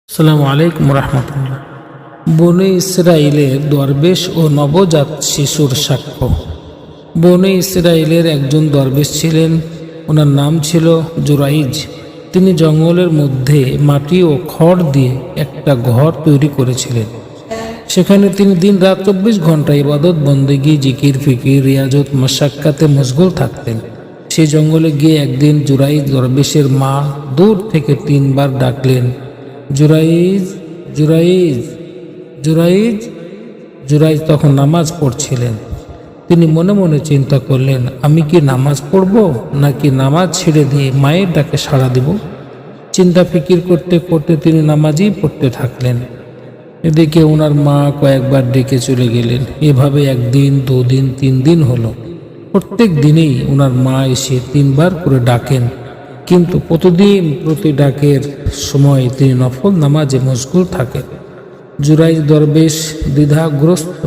আসসালামু আলাইকুম রহমতুল্লাহ। বনে ইসরায়েলের দরবেশ ও নবজাত শিশুর সাক্ষ্য। বনে ইসরায়েলের একজন দরবেশ ছিলেন, ওনার নাম ছিল জুরাইজ। তিনি জঙ্গলের মধ্যে মাটি ও খড় দিয়ে একটা ঘর তৈরি করেছিলেন। সেখানে তিনি দিন রাত 24 ঘন্টা ইবাদত বন্দেগি, জিকির ফিকির, রিয়াজত, মাশাক্কাতে মশগুল থাকতেন। সেই জঙ্গলে গিয়ে একদিন জুরাইজ দরবেশের মা দূর থেকে 3 বার ডাকলেন, জুরাইজ, জুরাইজ, জুরাইজ। জুরাইজ তখন নামাজ পড়ছিলেন। তিনি মনে মনে চিন্তা করলেন, আমি কি নামাজ পড়ব নাকি নামাজ ছেড়ে দিয়ে মায়ের ডাকে সাড়া দিব। চিন্তা ফিকির করতে করতে তিনি নামাজই পড়তে থাকলেন। এদিকে ওনার মা কয়েকবার ডেকে চলে গেলেন। এভাবে 1 দিন, 2 দিন, 3 দিন হলো। প্রত্যেক দিনেই ওনার মা এসে 3 বার করে ডাকেন, কিন্তু প্রতিদিন প্রতি ডাকের সময় তিনি নফল নামাজে মশগুল থাকেন। জুরাইজ দরবেশ দ্বিধাগ্রস্ত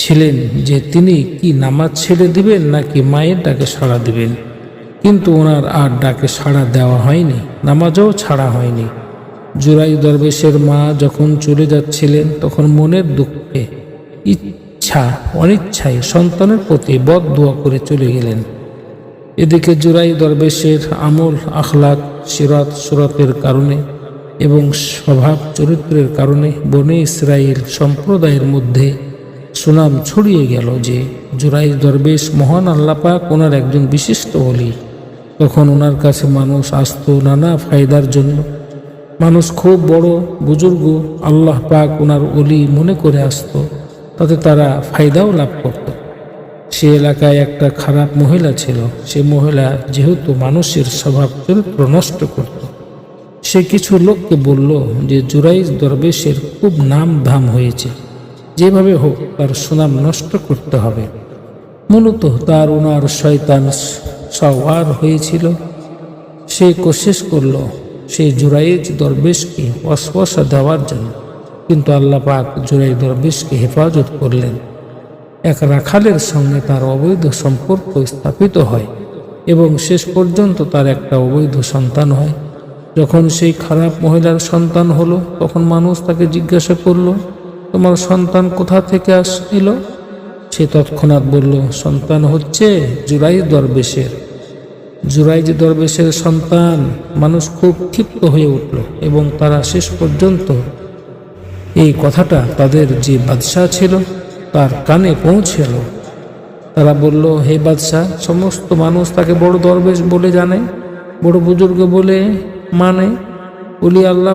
ছিলেন যে তিনি কি নামাজ ছেড়ে দিবেন নাকি মায়ের ডাকে সাড়া দিবেন। কিন্তু ওনার আর ডাকে সাড়া দেওয়া হয়নি, নামাজও ছাড়া হয়নি। জুরাইজ দরবেশের মা যখন চলে যাচ্ছিলেন তখন মনের দুঃখে অনিচ্ছায় সন্তানের প্রতি বদদুয়া করে চলে গেলেন। এদিকে জুরাইজ দরবেশের আমল, আখলাক, সিরাত সুরাতের কারণে এবং স্বভাব চরিত্রের কারণে বনে ইসরায়েল সম্প্রদায়ের মধ্যে সুনাম ছড়িয়ে গেল যে জুরাইজ দরবেশ মহান আল্লাহ পাক ওনার একজন বিশিষ্ট ওলি। তখন ওনার কাছে মানুষ আসতো নানা ফায়দার জন্য। মানুষ খুব বড় বুজুর্গ আল্লাহ পাক ওনার ওলি মনে করে আসতো, তাতে তারা ফায়দাও লাভ করত। সে এলাকায় একটা খারাপ মহিলা ছিল। সে মহিলা যেহেতু মানুষের স্বভাব চরিত্র নষ্ট করত, সে কিছু লোককে বলল যে জুরাইজ দরবেশের খুব নাম ধাম হয়েছে, যেভাবে হোক তার সুনাম নষ্ট করতে হবে। মূলত তার ওনার শয়তান সওয়ার হয়েছিল। সে কোশিশ করল সেই জুরাইজ দরবেশকে ওয়াসওয়াসা দেওয়ার জন্য, কিন্তু আল্লাহ পাক জুরাইজ দরবেশকে হেফাজত করলেন। এক রাখালের সঙ্গে তার অবৈধ সম্পর্ক স্থাপিত হয় এবং শেষ পর্যন্ত তার একটা অবৈধ সন্তান হয়। যখন সেই খারাপ মহিলার সন্তান হলো তখন মানুষ তাকে জিজ্ঞাসা করলো, তোমার সন্তান কোথা থেকে এলো? সে তৎক্ষণাৎ বলল, সন্তান হচ্ছে জুরাইজ দরবেশের। জুরাইজ দরবেশের সন্তান। মানুষ খুব ক্ষিপ্ত হয়ে উঠল এবং তারা শেষ পর্যন্ত এই কথাটা তাদের যে বাদশাহ ছিল তার কানে পৌঁছল। তারা বলল, হে বাদশাহ, সমস্ত মানুষ তাকে বড় দরবেশ বলে জানে, বড় বুজুর্গ বলে মানে, ওলি আল্লাহ